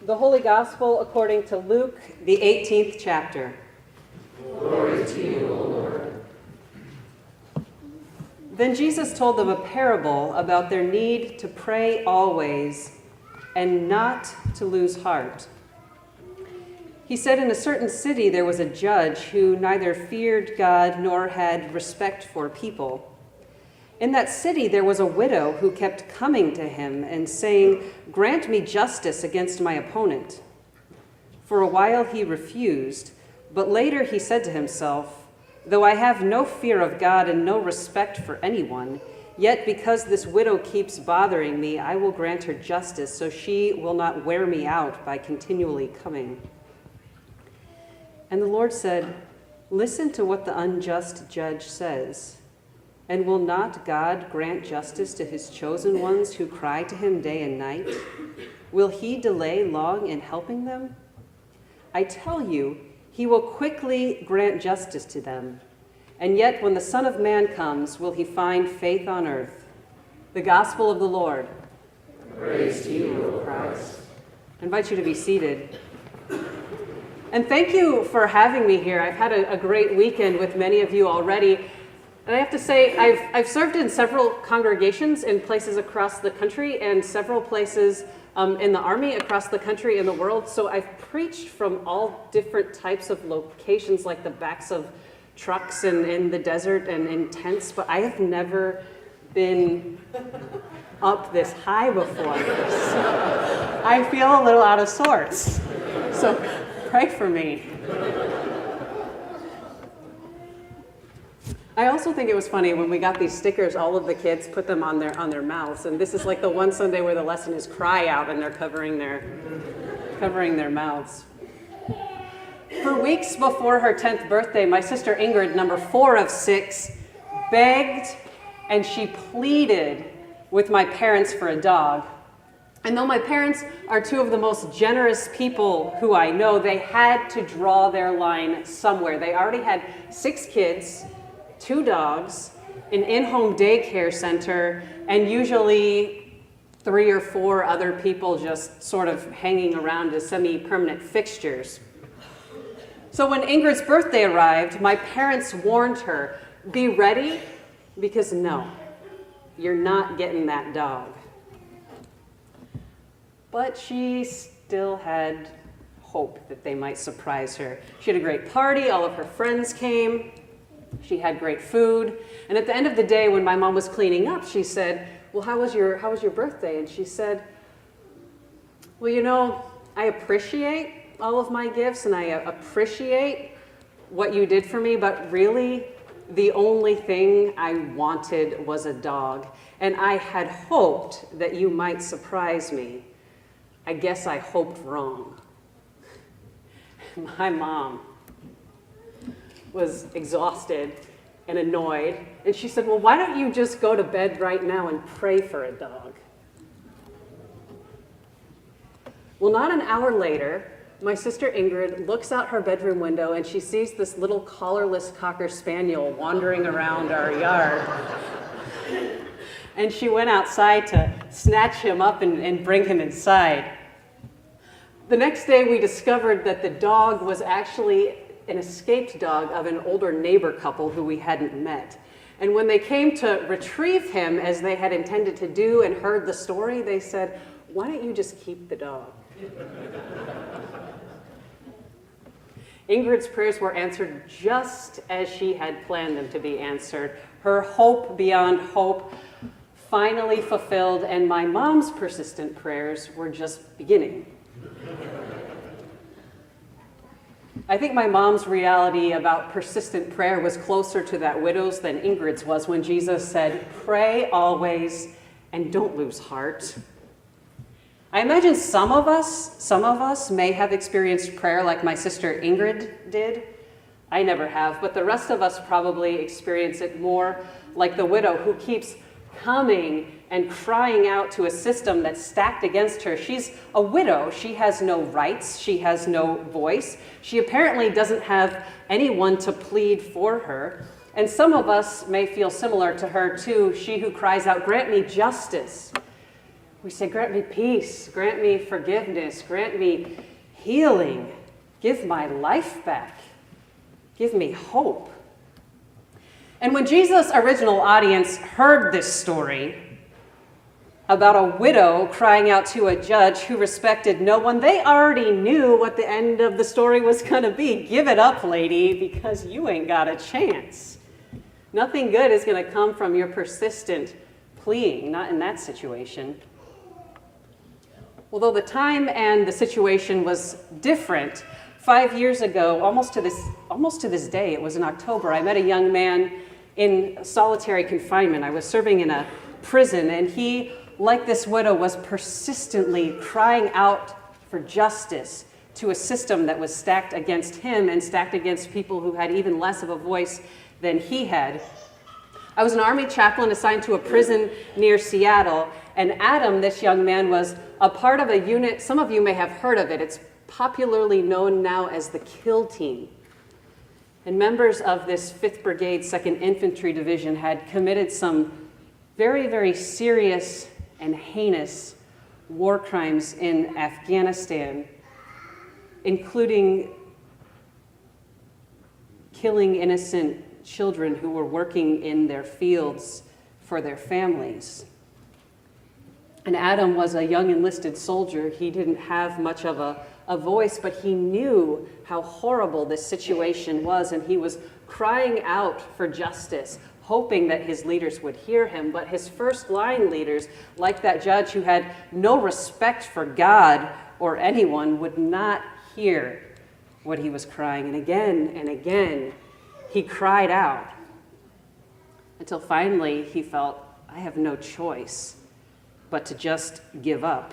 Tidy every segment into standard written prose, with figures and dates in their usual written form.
The Holy Gospel according to Luke, the 18th chapter. Glory to you, O Lord. Then Jesus told them a parable about their need to pray always and not to lose heart. He said, in a certain city there was a judge who neither feared God nor had respect for people. In that city there was a widow who kept coming to him and saying, "Grant me justice against my opponent." For a while he refused, but later he said to himself, "Though I have no fear of God and no respect for anyone, yet because this widow keeps bothering me, I will grant her justice so she will not wear me out by continually coming." And the Lord said, "Listen to what the unjust judge says. And will not God grant justice to his chosen ones who cry to him day and night? Will he delay long in helping them? I tell you, he will quickly grant justice to them. And yet when the Son of Man comes, will he find faith on earth?" The Gospel of the Lord. Praise to you, O Christ. I invite you to be seated. And thank you for having me here. I've had a great weekend with many of you already. And I have to say, I've served in several congregations in places across the country and several places in the Army across the country and the world. So I've preached from all different types of locations, like the backs of trucks and in the desert and in tents, but I have never been up this high before. So I feel a little out of sorts. So pray for me. I also think it was funny when we got these stickers, all of the kids put them on their mouths. And this is like the one Sunday where the lesson is cry out and they're covering their mouths. For weeks before her 10th birthday, my sister Ingrid, number 4 of 6, begged and she pleaded with my parents for a dog. And though my parents are two of the most generous people who I know, they had to draw their line somewhere. They already had 6 kids, 2 dogs, an in-home daycare center, and usually 3 or 4 other people just sort of hanging around as semi-permanent fixtures. So when Ingrid's birthday arrived, my parents warned her, "Be ready, because no, you're not getting that dog." But she still had hope that they might surprise her. She had a great party, all of her friends came. She had great food. And at the end of the day, when my mom was cleaning up, she said, "Well, how was your birthday?" And she said, "Well, you know, I appreciate all of my gifts and I appreciate what you did for me, but really the only thing I wanted was a dog. And I had hoped that you might surprise me. I guess I hoped wrong." My mom was exhausted and annoyed, and she said, "Well, why don't you just go to bed right now and pray for a dog?" Well, not an hour later, my sister Ingrid looks out her bedroom window and she sees this little collarless Cocker Spaniel wandering around our yard. And she went outside to snatch him up and bring him inside. The next day, we discovered that the dog was actually an escaped dog of an older neighbor couple who we hadn't met. And when they came to retrieve him, as they had intended to do, and heard the story, they said, "Why don't you just keep the dog?" Ingrid's prayers were answered just as she had planned them to be answered. Her hope beyond hope finally fulfilled, and my mom's persistent prayers were just beginning. I think my mom's reality about persistent prayer was closer to that widow's than Ingrid's was when Jesus said, "Pray always and don't lose heart." I imagine some of us may have experienced prayer like my sister Ingrid did. I never have, but the rest of us probably experience it more like the widow who keeps coming and crying out to a system that's stacked against her. She's a widow. She has no rights. She has no voice. She apparently doesn't have anyone to plead for her. And some of us may feel similar to her too, she who cries out, "Grant me justice." We say, grant me peace, grant me forgiveness, grant me healing, give my life back, give me hope. And when Jesus' original audience heard this story about a widow crying out to a judge who respected no one, they already knew what the end of the story was going to be. Give it up, lady, because you ain't got a chance. Nothing good is going to come from your persistent pleading, not in that situation. Although the time and the situation was different, 5 years ago, almost to this day, it was in October, I met a young man in solitary confinement. I was serving in a prison, and he, like this widow, was persistently crying out for justice to a system that was stacked against him and stacked against people who had even less of a voice than he had. I was an Army chaplain assigned to a prison near Seattle, and Adam, this young man, was a part of a unit. Some of you may have heard of it. It's popularly known now as the Kill Team. And members of this 5th Brigade, 2nd Infantry Division had committed some very, very serious and heinous war crimes in Afghanistan, including killing innocent children who were working in their fields for their families. And Adam was a young enlisted soldier. He didn't have much of a voice, but he knew how horrible this situation was, and he was crying out for justice, hoping that his leaders would hear him. But his first-line leaders, like that judge who had no respect for God or anyone, would not hear what he was crying. And again, he cried out until finally he felt, I have no choice but to just give up.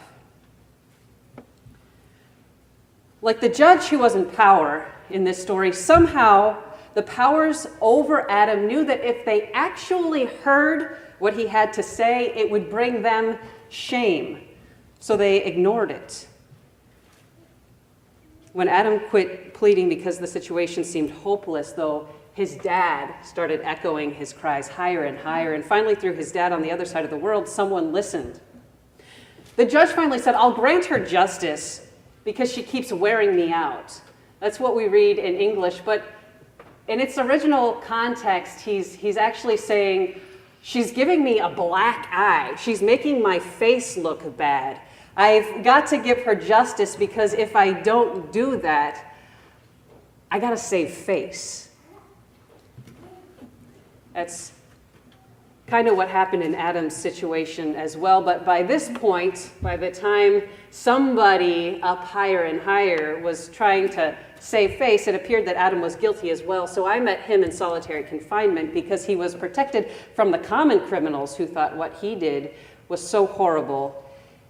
Like the judge who was in power in this story, somehow the powers over Adam knew that if they actually heard what he had to say, it would bring them shame. So they ignored it. When Adam quit pleading because the situation seemed hopeless, though, his dad started echoing his cries higher and higher, and finally through his dad on the other side of the world, someone listened. The judge finally said, I'll grant her justice because she keeps wearing me out. That's what we read in English, but in its original context, he's actually saying, she's giving me a black eye. She's making my face look bad. I've got to give her justice because if I don't do that, I got to save face. That's kind of what happened in Adam's situation as well. But by this point, by the time somebody up higher and higher was trying to save face, it appeared that Adam was guilty as well. So I met him in solitary confinement because he was protected from the common criminals who thought what he did was so horrible,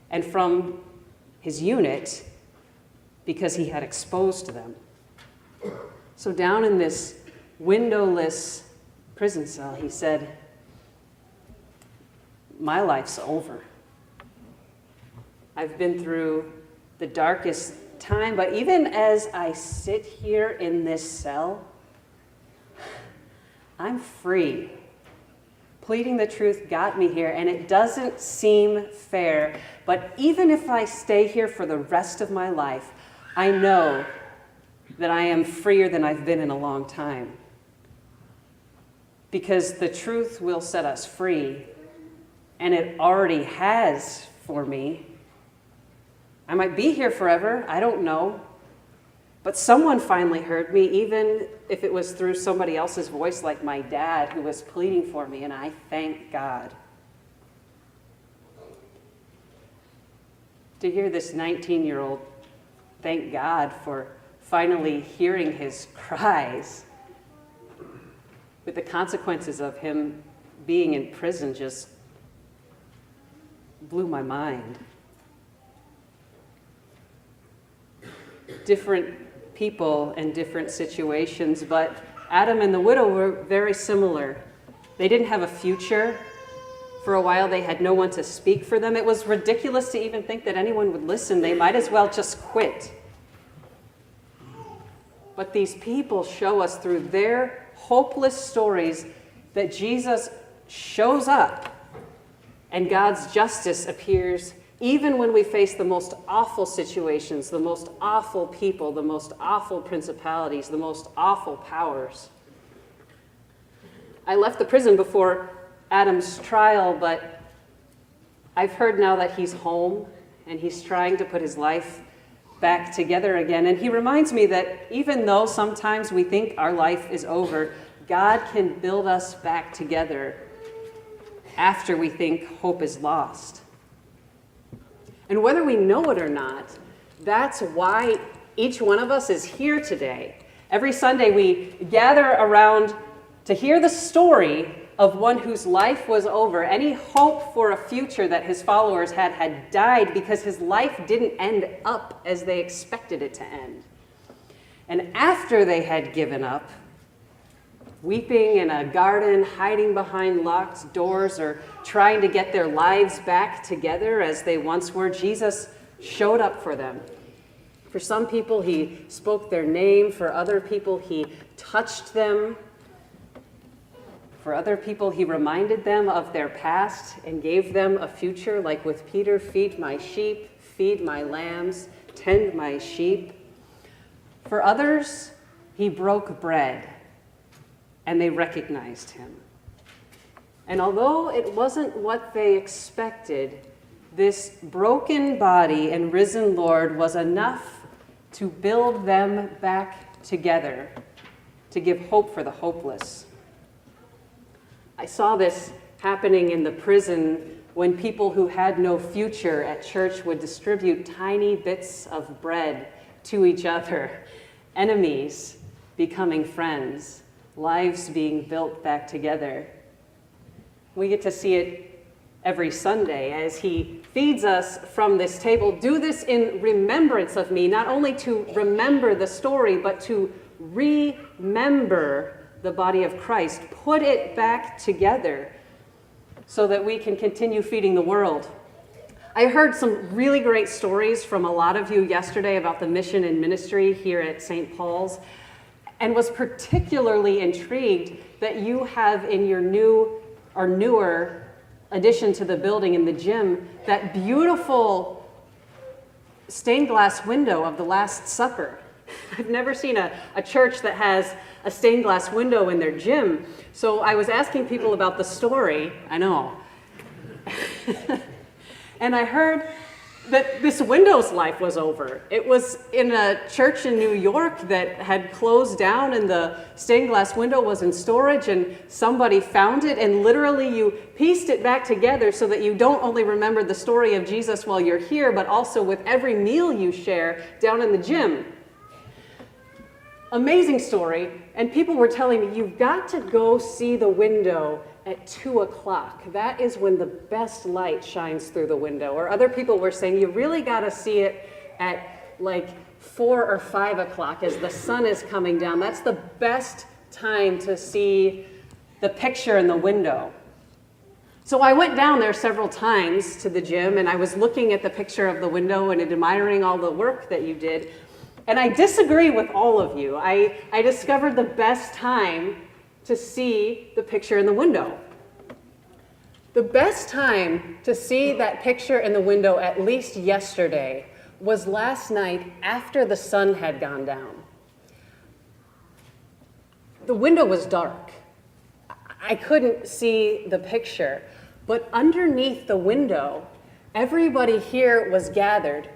and from his unit because he had exposed them. So down in this windowless prison cell, he said, my life's over. I've been through the darkest time, but even as I sit here in this cell, I'm free. Pleading the truth got me here, and it doesn't seem fair, but even if I stay here for the rest of my life, I know that I am freer than I've been in a long time. Because the truth will set us free, and it already has for me. I might be here forever, I don't know. But someone finally heard me, even if it was through somebody else's voice, like my dad, who was pleading for me, and I thank God. To hear this 19-year-old thank God for finally hearing his cries, with the consequences of him being in prison, just blew my mind. Different people and different situations, but Adam and the widow were very similar. They didn't have a future. For a while, they had no one to speak for them. It was ridiculous to even think that anyone would listen. They might as well just quit. But these people show us through their hopeless stories that Jesus shows up and God's justice appears even when we face the most awful situations, the most awful people, the most awful principalities, the most awful powers. I left the prison before Adam's trial, but I've heard now that he's home and he's trying to put his life back together again. And he reminds me that even though sometimes we think our life is over, God can build us back together after we think hope is lost. And whether we know it or not, that's why each one of us is here today. Every Sunday we gather around to hear the story of one whose life was over. Any hope for a future that his followers had died because his life didn't end up as they expected it to end. And after they had given up, weeping in a garden, hiding behind locked doors, or trying to get their lives back together as they once were, Jesus showed up for them. For some people, he spoke their name. For other people, he touched them. For other people, he reminded them of their past and gave them a future, like with Peter, feed my sheep, feed my lambs, tend my sheep. For others, he broke bread, and they recognized him. And although it wasn't what they expected, this broken body and risen Lord was enough to build them back together, to give hope for the hopeless. I saw this happening in the prison when people who had no future at church would distribute tiny bits of bread to each other, enemies becoming friends, lives being built back together. We get to see it every Sunday as he feeds us from this table. Do this in remembrance of me, not only to remember the story, but to remember the body of Christ. Put it back together so that we can continue feeding the world. I heard some really great stories from a lot of you yesterday about the mission and ministry here at St. Paul's, and was particularly intrigued that you have in your new or newer addition to the building in the gym that beautiful stained glass window of the Last Supper. I've never seen a church that has a stained glass window in their gym. So I was asking people about the story. I know. And I heard that this window's life was over. It was in a church in New York that had closed down, and the stained glass window was in storage, and somebody found it, and literally you pieced it back together so that you don't only remember the story of Jesus while you're here, but also with every meal you share down in the gym. Amazing story. And people were telling me, you've got to go see the window at 2 o'clock. That is when the best light shines through the window. Or other people were saying, you really got to see it at like 4 or 5 o'clock as the sun is coming down. That's the best time to see the picture in the window. So I went down there several times to the gym, and I was looking at the picture of the window and admiring all the work that you did. And I disagree with all of you. I discovered the best time to see the picture in the window. The best time to see that picture in the window, at least yesterday, was last night after the sun had gone down. The window was dark. I couldn't see the picture, but underneath the window, everybody here was gathered.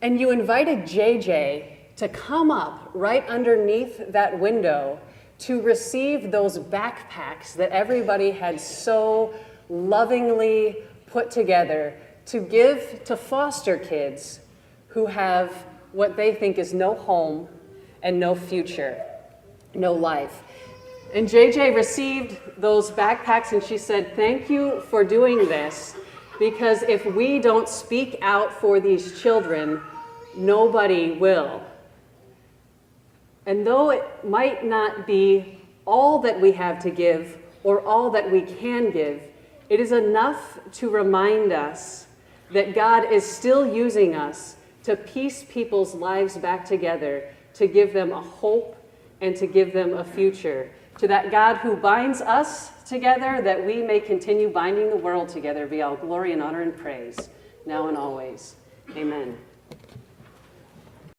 And you invited JJ to come up right underneath that window to receive those backpacks that everybody had so lovingly put together to give to foster kids who have what they think is no home and no future, no life. And JJ received those backpacks, and she said, "Thank you for doing this, because if we don't speak out for these children, nobody will." And though it might not be all that we have to give or all that we can give, it is enough to remind us that God is still using us to piece people's lives back together, to give them a hope and to give them a future. To that God who binds us together, that we may continue binding the world together, be all glory and honor and praise. now and always. Amen.